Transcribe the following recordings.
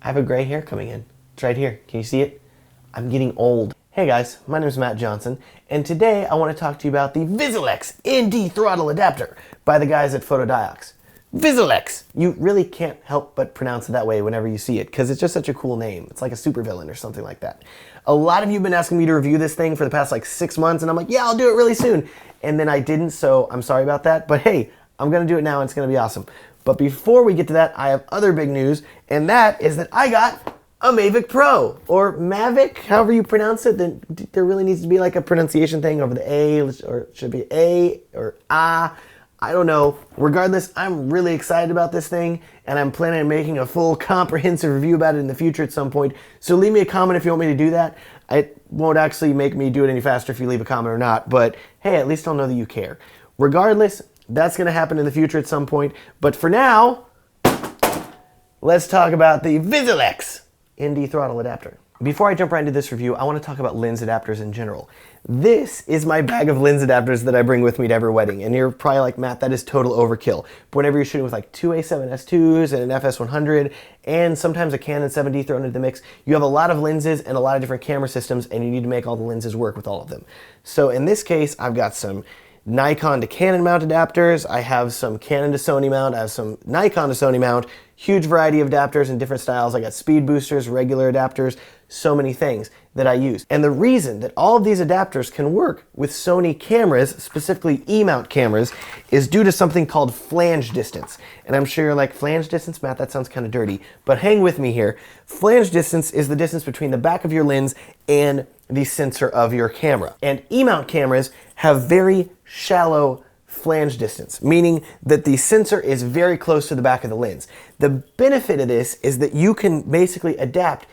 I have a gray hair coming in. It's right here. Can you see it? I'm getting old. Hey guys, my name is Matt Johnson, and today I want to talk to you about the Vizelex ND Throttle adapter by the guys at Photodiox. Vizelex! You really can't help but pronounce it that way whenever you see it, because it's just such a cool name. It's like a supervillain or something like that. A lot of you have been asking me to review this thing for the past like 6 months, and I'm like, yeah, I'll do it really soon. And then I didn't, so I'm sorry about that. But hey, I'm going to do it now, and it's going to be awesome. But before we get to that, I have other big news, and that is that I got a Mavic Pro, or Mavic, however you pronounce it. There really needs to be like a pronunciation thing over the A, or it should be A or A. I don't know. Regardless, I'm really excited about this thing, and I'm planning on making a full comprehensive review about it in the future at some point. So leave me a comment if you want me to do that. It won't actually make me do it any faster if you leave a comment or not, but hey, at least I'll know that you care. Regardless, that's going to happen in the future at some point. But for now, let's talk about the Vizelex ND Throttle adapter. Before I jump right into this review, I want to talk about lens adapters in general. This is my bag of lens adapters that I bring with me to every wedding. And you're probably like, Matt, that is total overkill. But whenever you're shooting with like two A7S2s and an FS100 and sometimes a Canon 7D thrown into the mix, you have a lot of lenses and a lot of different camera systems, and you need to make all the lenses work with all of them. So in this case, I've got some Nikon to Canon mount adapters, I have some Canon to Sony mount, I have some Nikon to Sony mount, huge variety of adapters in different styles. I got speed boosters, regular adapters, so many things that I use. And the reason that all of these adapters can work with Sony cameras, specifically E-mount cameras, is due to something called flange distance. And I'm sure you're like, flange distance, Matt, that sounds kind of dirty. But hang with me here. Flange distance is the distance between the back of your lens and the sensor of your camera. And E-mount cameras have very shallow flange distance, meaning that the sensor is very close to the back of the lens. The benefit of this is that you can basically adapt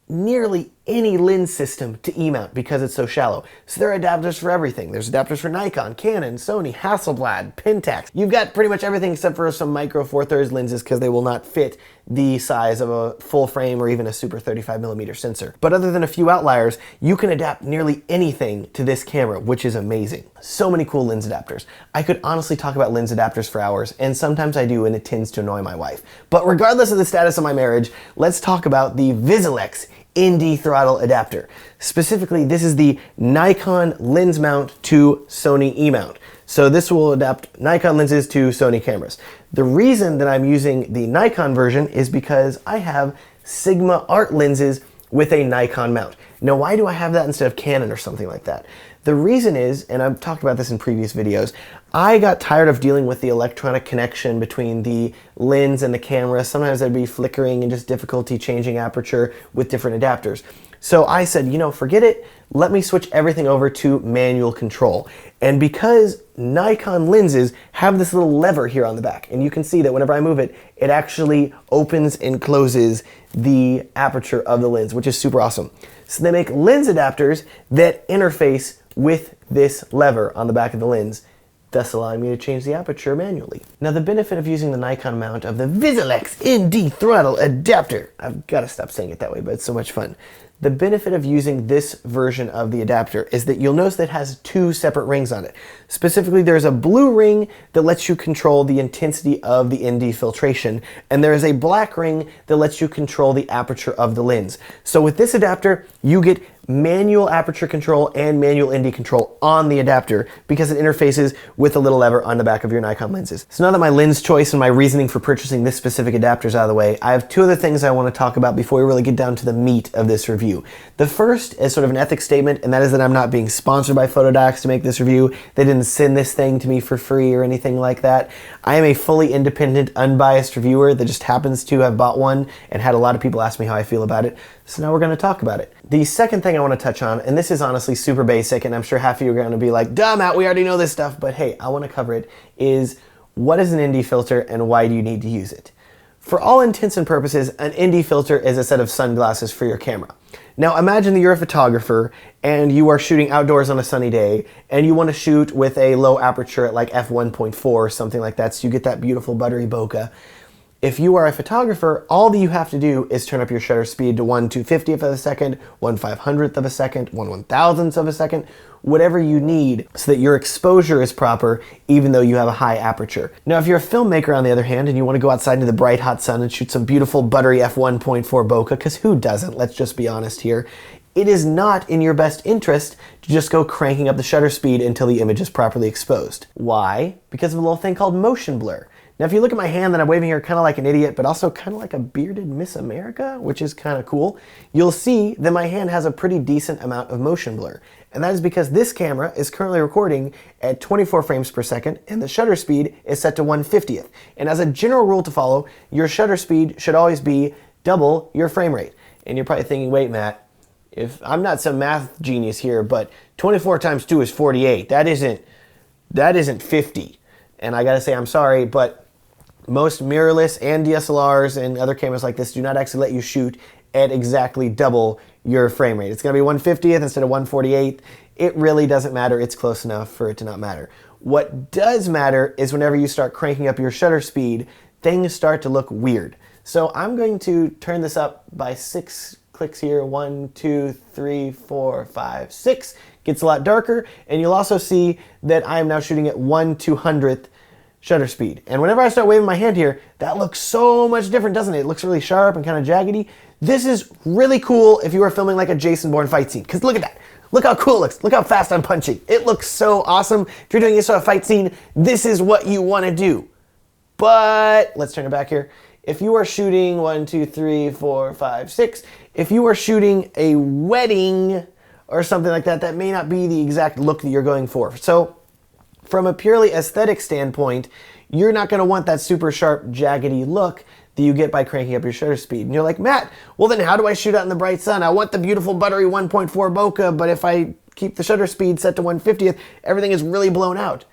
nearly any lens system to E-mount because it's so shallow. So there are adapters for everything. There's adapters for Nikon, Canon, Sony, Hasselblad, Pentax. You've got pretty much everything except for some micro 4/3 lenses because they will not fit the size of a full frame or even a super 35mm sensor. But other than a few outliers, you can adapt nearly anything to this camera, which is amazing. So many cool lens adapters. I could honestly talk about lens adapters for hours, and sometimes I do, and it tends to annoy my wife. But regardless of the status of my marriage, let's talk about the Vizelex ND Throttle adapter. Specifically, this is the Nikon lens mount to Sony E-mount. So this will adapt Nikon lenses to Sony cameras. The reason that I'm using the Nikon version is because I have Sigma art lenses with a Nikon mount. Now, why do I have that instead of Canon or something like that? The reason is, and I've talked about this in previous videos, I got tired of dealing with the electronic connection between the lens and the camera. Sometimes there'd be flickering and just difficulty changing aperture with different adapters. So I said, you know, forget it. Let me switch everything over to manual control. And because Nikon lenses have this little lever here on the back, and you can see that whenever I move it, it actually opens and closes the aperture of the lens, which is super awesome. So they make lens adapters that interface with this lever on the back of the lens, thus allowing me to change the aperture manually. Now, the benefit of using the Nikon mount of the Vizelex ND Throttle adapter, I've got to stop saying it that way, but it's so much fun. The benefit of using this version of the adapter is that you'll notice that it has two separate rings on it. Specifically, there's a blue ring that lets you control the intensity of the ND filtration, and there is a black ring that lets you control the aperture of the lens. So with this adapter, you get manual aperture control and manual ND control on the adapter because it interfaces with a little lever on the back of your Nikon lenses. So now that my lens choice and my reasoning for purchasing this specific adapter is out of the way, I have two other things I want to talk about before we really get down to the meat of this review. The first is sort of an ethics statement, and that is that I'm not being sponsored by Photodiox to make this review. They didn't send this thing to me for free or anything like that. I am a fully independent, unbiased reviewer that just happens to have bought one and had a lot of people ask me how I feel about it. So now we're going to talk about it. The second thing I want to touch on, and this is honestly super basic, and I'm sure half of you are going to be like, duh, Matt, we already know this stuff, but hey, I want to cover it, is what is an ND filter and why do you need to use it? For all intents and purposes, an ND filter is a set of sunglasses for your camera. Now imagine that you're a photographer and you are shooting outdoors on a sunny day and you want to shoot with a low aperture at like f1.4 or something like that, so you get that beautiful buttery bokeh. If you are a photographer, all that you have to do is turn up your shutter speed to 1/250th of a second, 1/500th of a second, 1/1000th of a second, whatever you need so that your exposure is proper even though you have a high aperture. Now if you're a filmmaker on the other hand and you want to go outside into the bright hot sun and shoot some beautiful buttery f1.4 bokeh, because who doesn't, let's just be honest here, it is not in your best interest to just go cranking up the shutter speed until the image is properly exposed. Why? Because of a little thing called motion blur. Now if you look at my hand that I'm waving here kind of like an idiot, but also kind of like a bearded Miss America, which is kind of cool, you'll see that my hand has a pretty decent amount of motion blur. And that is because this camera is currently recording at 24 frames per second and the shutter speed is set to 1/50th. And as a general rule to follow, your shutter speed should always be double your frame rate. And you're probably thinking, wait Matt, if I'm not some math genius here, but 24 times 2 is 48. That isn't 50. And I gotta say, I'm sorry, but most mirrorless and DSLRs and other cameras like this do not actually let you shoot at exactly double your frame rate. It's gonna be 1/50th instead of 1/48th. It really doesn't matter. It's close enough for it to not matter. What does matter is whenever you start cranking up your shutter speed, things start to look weird. So I'm going to turn this up by 6 clicks here. 1, 2, 3, 4, 5, 6. Gets a lot darker, and you'll also see that I am now shooting at 1/200th shutter speed. And whenever I start waving my hand here, that looks so much different, doesn't it? It looks really sharp and kind of jaggedy. This is really cool if you are filming like a Jason Bourne fight scene, because look at that. Look how cool it looks. Look how fast I'm punching. It looks so awesome. If you're doing this sort of fight scene, this is what you want to do. But let's turn it back here. If you are shooting 1, 2, 3, 4, 5, 6, if you are shooting a wedding or something like that, that may not be the exact look that you're going for. So from a purely aesthetic standpoint, you're not going to want that super sharp, jaggedy look that you get by cranking up your shutter speed. And you're like, Matt, well then how do I shoot out in the bright sun? I want the beautiful buttery 1.4 bokeh, but if I keep the shutter speed set to 1/50th, everything is really blown out.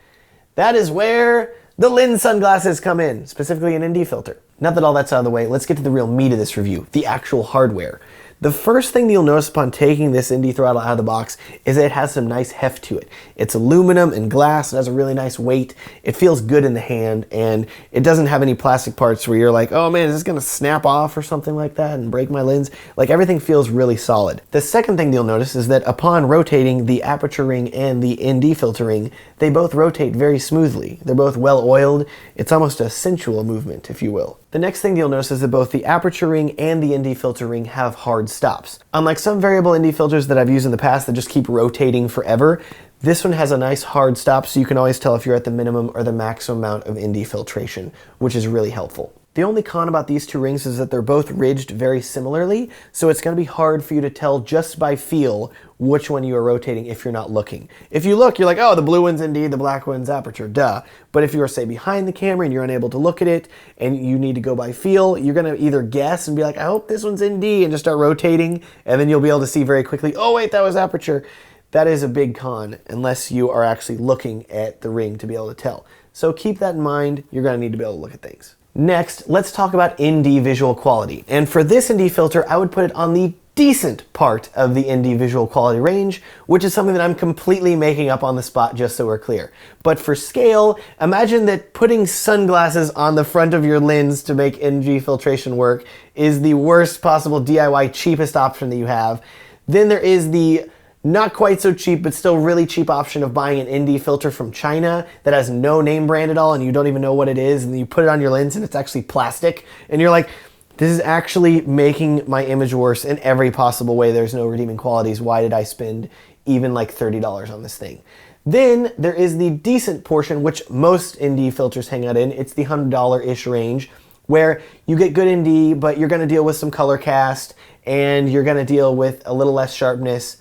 That is where the lens sunglasses come in, specifically an ND filter. Now that all that's out of the way, let's get to the real meat of this review, the actual hardware. The first thing that you'll notice upon taking this ND throttle out of the box is that it has some nice heft to it. It's aluminum and glass, it has a really nice weight, it feels good in the hand, and it doesn't have any plastic parts where you're like, oh man, is this gonna snap off or something like that and break my lens? Like, everything feels really solid. The second thing that you'll notice is that upon rotating the aperture ring and the ND filter ring, they both rotate very smoothly. They're both well oiled. It's almost a sensual movement, if you will. The next thing you'll notice is that both the aperture ring and the ND filter ring have hard stops. Unlike some variable ND filters that I've used in the past that just keep rotating forever, this one has a nice hard stop so you can always tell if you're at the minimum or the maximum amount of ND filtration, which is really helpful. The only con about these two rings is that they're both ridged very similarly, so it's going to be hard for you to tell just by feel which one you are rotating if you're not looking. If you look, you're like, oh, the blue one's ND, the black one's aperture, duh. But if you are, say, behind the camera and you're unable to look at it and you need to go by feel, you're going to either guess and be like, I hope this one's ND, and just start rotating, and then you'll be able to see very quickly, oh wait, that was aperture. That is a big con unless you are actually looking at the ring to be able to tell. So keep that in mind. You're going to need to be able to look at things. Next, let's talk about ND visual quality. And for this ND filter, I would put it on the decent part of the ND visual quality range, which is something that I'm completely making up on the spot, just so we're clear. But for scale, imagine that putting sunglasses on the front of your lens to make ND filtration work is the worst possible DIY cheapest option that you have. Then there is the not quite so cheap, but still really cheap option of buying an ND filter from China that has no name brand at all and you don't even know what it is, and then you put it on your lens and it's actually plastic, and you're like, this is actually making my image worse in every possible way. There's no redeeming qualities. Why did I spend even like $30 on this thing? Then there is the decent portion, which most ND filters hang out in. It's the $100-ish range, where you get good ND, but you're gonna deal with some color cast and you're gonna deal with a little less sharpness.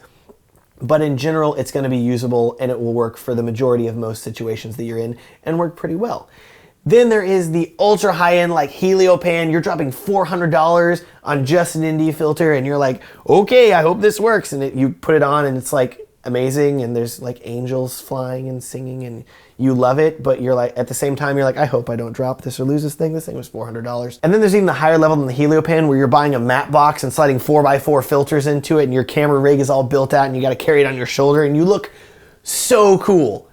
But in general, it's going to be usable and it will work for the majority of most situations that you're in and work pretty well. Then there is the ultra high-end like Heliopan. You're dropping $400 on just an ND filter and you're like, okay, I hope this works. And you put it on and it's like amazing and there's like angels flying and singing and you love it, but you're like, at the same time, you're like, I hope I don't drop this or lose this thing. This thing was $400. And then there's even the higher level than the Heliopan where you're buying a matte box and sliding 4x4 filters into it and your camera rig is all built out and you got to carry it on your shoulder and you look so cool.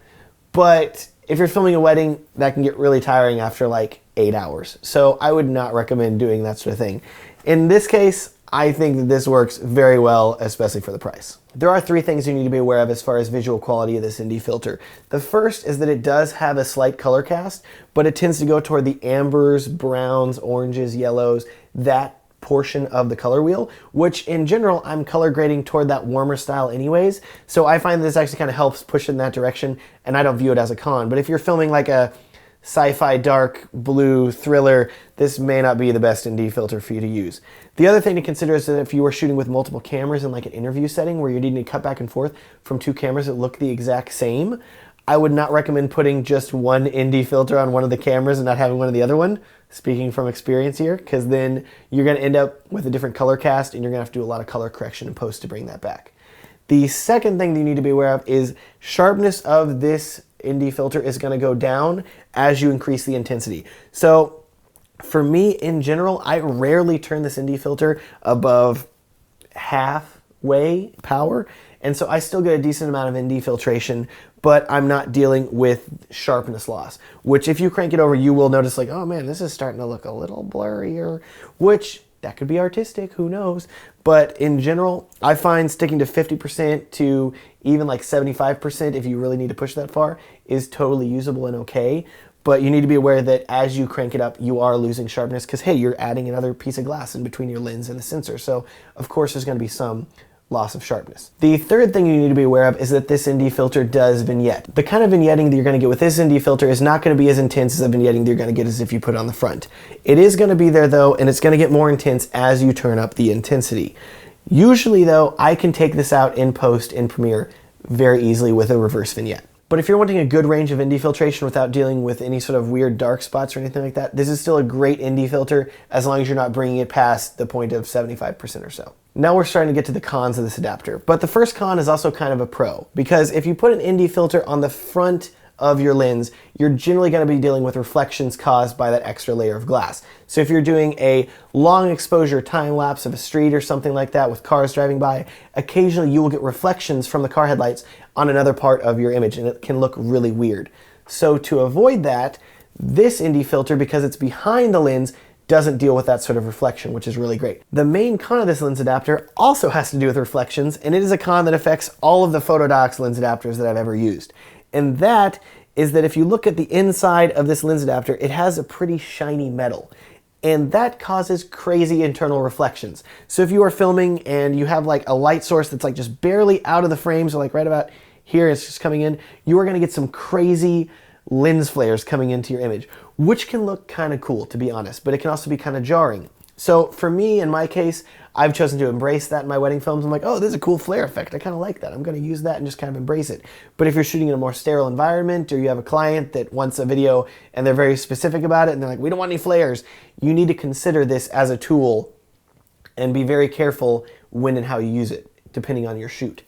But if you're filming a wedding, that can get really tiring after like 8 hours. So I would not recommend doing that sort of thing. In this case, I think that this works very well, especially for the price. There are 3 things you need to be aware of as far as visual quality of this ND filter. The first is that it does have a slight color cast, but it tends to go toward the ambers, browns, oranges, yellows, that portion of the color wheel, which in general, I'm color grading toward that warmer style anyways. So I find this actually kind of helps push in that direction, and I don't view it as a con. But if you're filming like a sci-fi dark blue thriller, this may not be the best ND filter for you to use. The other thing to consider is that if you are shooting with multiple cameras in like an interview setting where you're needing to cut back and forth from 2 cameras that look the exact same, I would not recommend putting just one ND filter on one of the cameras and not having one on the other one, speaking from experience here, because then you're going to end up with a different color cast and you're going to have to do a lot of color correction in post to bring that back. The second thing that you need to be aware of is sharpness of this ND filter is going to go down as you increase the intensity. So for me in general, I rarely turn this ND filter above halfway power, and so I still get a decent amount of ND filtration, but I'm not dealing with sharpness loss, which if you crank it over, you will notice like, oh man, this is starting to look a little blurrier, which that could be artistic, who knows? But in general, I find sticking to 50% to even like 75% if you really need to push that far is totally usable and okay. But you need to be aware that as you crank it up, you are losing sharpness because, hey, you're adding another piece of glass in between your lens and the sensor. So of course there's going to be some loss of sharpness. The third thing you need to be aware of is that this ND filter does vignette. The kind of vignetting that you're going to get with this ND filter is not going to be as intense as the vignetting that you're going to get as if you put it on the front. It is going to be there though, and it's going to get more intense as you turn up the intensity. Usually though, I can take this out in post in Premiere very easily with a reverse vignette. But if you're wanting a good range of ND filtration without dealing with any sort of weird dark spots or anything like that, this is still a great ND filter as long as you're not bringing it past the point of 75% or so. Now we're starting to get to the cons of this adapter, but the first con is also kind of a pro, because if you put an ND filter on the front of your lens, you're generally going to be dealing with reflections caused by that extra layer of glass. So if you're doing a long exposure time lapse of a street or something like that with cars driving by, occasionally you will get reflections from the car headlights on another part of your image, and it can look really weird. So to avoid that, this ND filter, because it's behind the lens, doesn't deal with that sort of reflection, which is really great. The main con of this lens adapter also has to do with reflections, and it is a con that affects all of the Photodiox lens adapters that I've ever used. And that is that if you look at the inside of this lens adapter, it has a pretty shiny metal. And that causes crazy internal reflections. So if you are filming and you have like a light source that's like just barely out of the frame, so like right about here it's just coming in, you are gonna get some crazy lens flares coming into your image, which can look kind of cool, to be honest, but it can also be kind of jarring. So for me, in my case, I've chosen to embrace that in my wedding films. I'm like, oh, this is a cool flare effect. I kind of like that. I'm going to use that and just kind of embrace it. But if you're shooting in a more sterile environment, or you have a client that wants a video and they're very specific about it and they're like, we don't want any flares, you need to consider this as a tool and be very careful when and how you use it, depending on your shoot.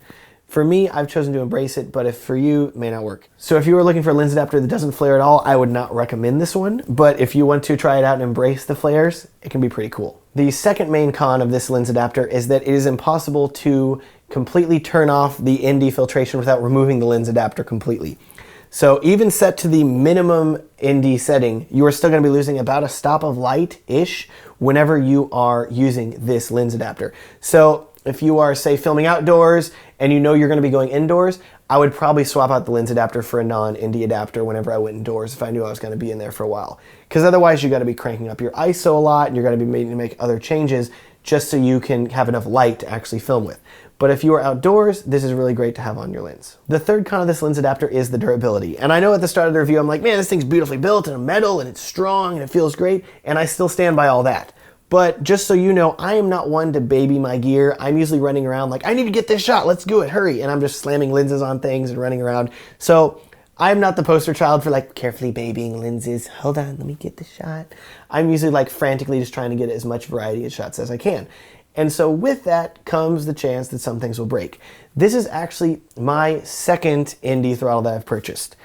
For me, I've chosen to embrace it, but if for you, it may not work. So if you are looking for a lens adapter that doesn't flare at all, I would not recommend this one. But if you want to try it out and embrace the flares, it can be pretty cool. The second main con of this lens adapter is that it is impossible to completely turn off the ND filtration without removing the lens adapter completely. So even set to the minimum ND setting, you are still going to be losing about a stop of light-ish whenever you are using this lens adapter. So if you are, say, filming outdoors and you know you're going to be going indoors, I would probably swap out the lens adapter for a non-ND adapter whenever I went indoors if I knew I was going to be in there for a while. Because otherwise you're going to be cranking up your ISO a lot and you're going to be needing to make other changes just so you can have enough light to actually film with. But if you are outdoors, this is really great to have on your lens. The third con of this lens adapter is the durability. And I know at the start of the review, I'm like, man, this thing's beautifully built and a metal and it's strong and it feels great. And I still stand by all that. But just so you know, I am not one to baby my gear. I'm usually running around like, I need to get this shot, let's do it, hurry. And I'm just slamming lenses on things and running around. So I'm not the poster child for like carefully babying lenses. Hold on, let me get the shot. I'm usually like frantically just trying to get as much variety of shots as I can. And so with that comes the chance that some things will break. This is actually my second ND throttle that I've purchased.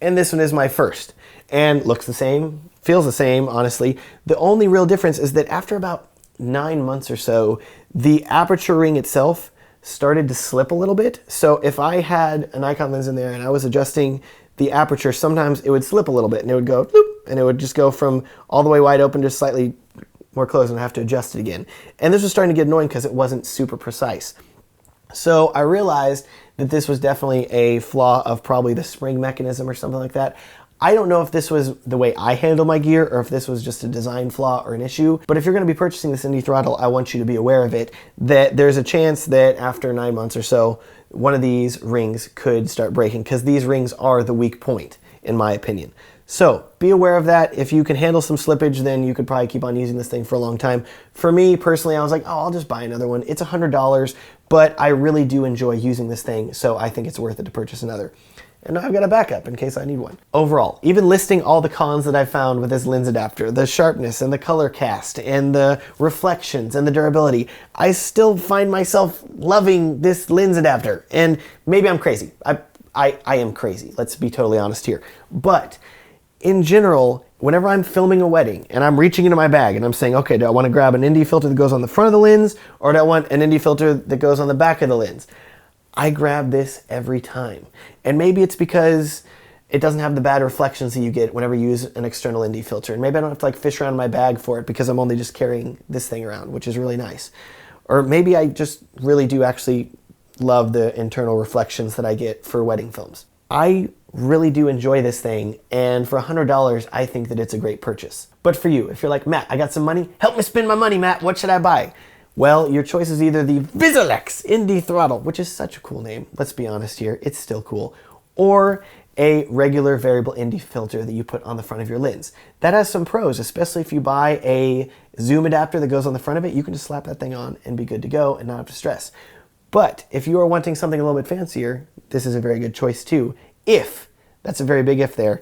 And this one is my first. And looks the same, feels the same, honestly. The only real difference is that after about 9 months or so, the aperture ring itself started to slip a little bit. So if I had a Nikon lens in there and I was adjusting the aperture, sometimes it would slip a little bit and it would go, bloop, and it would just go from all the way wide open to slightly more closed, and I have to adjust it again. And this was starting to get annoying because it wasn't super precise. So I realized that this was definitely a flaw of probably the spring mechanism or something like that. I don't know if this was the way I handle my gear or if this was just a design flaw or an issue, but if you're going to be purchasing this ND throttle, I want you to be aware of it, that there's a chance that after 9 months or so, one of these rings could start breaking, because these rings are the weak point, in my opinion. So be aware of that. If you can handle some slippage, then you could probably keep on using this thing for a long time. For me personally, I was like, oh, I'll just buy another one. It's $100, but I really do enjoy using this thing, so I think it's worth it to purchase another. And now I've got a backup in case I need one. Overall, even listing all the cons that I've found with this lens adapter, the sharpness and the color cast and the reflections and the durability, I still find myself loving this lens adapter. And maybe I'm crazy. I am crazy. Let's be totally honest here. But in general, whenever I'm filming a wedding and I'm reaching into my bag and I'm saying, okay, do I want to grab an ND filter that goes on the front of the lens, or do I want an ND filter that goes on the back of the lens? I grab this every time. And maybe it's because it doesn't have the bad reflections that you get whenever you use an external ND filter. And maybe I don't have to like fish around in my bag for it because I'm only just carrying this thing around, which is really nice. Or maybe I just really do actually love the internal reflections that I get for wedding films. I really do enjoy this thing, and for $100, I think that it's a great purchase. But for you, if you're like, Matt, I got some money, help me spend my money, Matt, what should I buy? Well, your choice is either the Vizelex ND Throttle, which is such a cool name, let's be honest here, it's still cool, or a regular variable ND filter that you put on the front of your lens. That has some pros, especially if you buy a zoom adapter that goes on the front of it, you can just slap that thing on and be good to go and not have to stress. But if you are wanting something a little bit fancier, this is a very good choice too. If, that's a very big if there,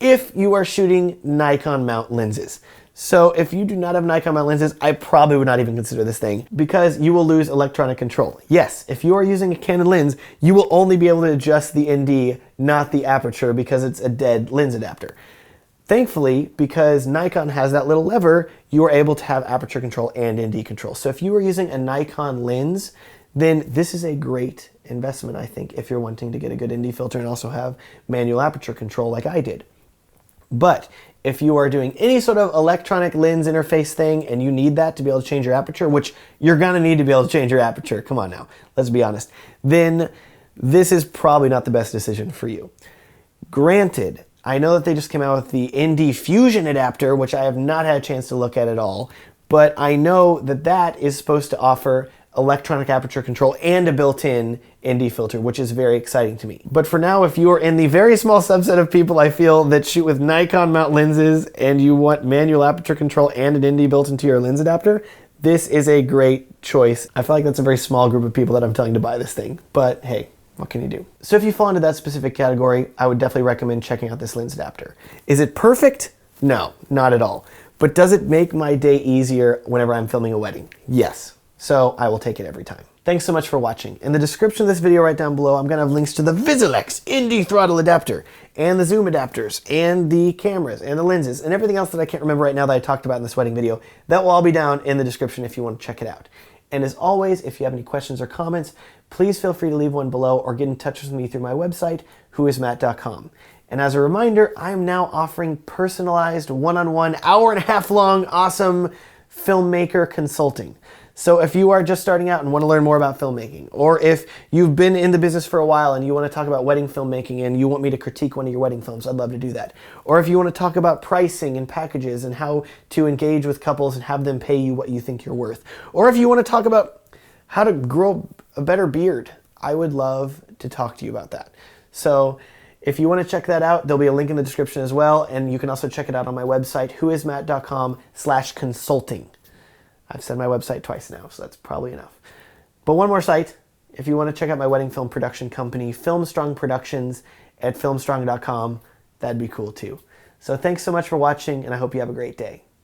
if you are shooting Nikon mount lenses. So if you do not have Nikon mount lenses, I probably would not even consider this thing, because you will lose electronic control. Yes, if you are using a Canon lens, you will only be able to adjust the ND, not the aperture, because it's a dead lens adapter. Thankfully, because Nikon has that little lever, you are able to have aperture control and ND control. So if you are using a Nikon lens, then this is a great investment, I think, if you're wanting to get a good ND filter and also have manual aperture control like I did. But if you are doing any sort of electronic lens interface thing and you need that to be able to change your aperture, which you're gonna need to be able to change your aperture, come on now, let's be honest, then this is probably not the best decision for you. Granted, I know that they just came out with the ND Fusion adapter, which I have not had a chance to look at all, but I know that that is supposed to offer electronic aperture control and a built-in ND filter, which is very exciting to me. But for now, if you are in the very small subset of people I feel that shoot with Nikon mount lenses and you want manual aperture control and an ND built into your lens adapter, this is a great choice. I feel like that's a very small group of people that I'm telling to buy this thing, but hey, what can you do? So if you fall into that specific category, I would definitely recommend checking out this lens adapter. Is it perfect? No, not at all. But does it make my day easier whenever I'm filming a wedding? Yes. So I will take it every time. Thanks so much for watching. In the description of this video right down below, I'm gonna have links to the Vizelex ND Throttle adapter and the zoom adapters and the cameras and the lenses and everything else that I can't remember right now that I talked about in this wedding video. That will all be down in the description if you want to check it out. And as always, if you have any questions or comments, please feel free to leave one below or get in touch with me through my website, WhoisMatt.com. And as a reminder, I am now offering personalized one-on-one, hour-and-a-half long, awesome filmmaker consulting. So if you are just starting out and want to learn more about filmmaking, or if you've been in the business for a while and you want to talk about wedding filmmaking and you want me to critique one of your wedding films, I'd love to do that. Or if you want to talk about pricing and packages and how to engage with couples and have them pay you what you think you're worth. Or if you want to talk about how to grow a better beard, I would love to talk to you about that. So if you want to check that out, there'll be a link in the description as well, and you can also check it out on my website, WhoisMatt.com/consulting. I've said my website twice now, so that's probably enough. But one more site, if you want to check out my wedding film production company, Filmstrong Productions at filmstrong.com, that'd be cool too. So thanks so much for watching, and I hope you have a great day.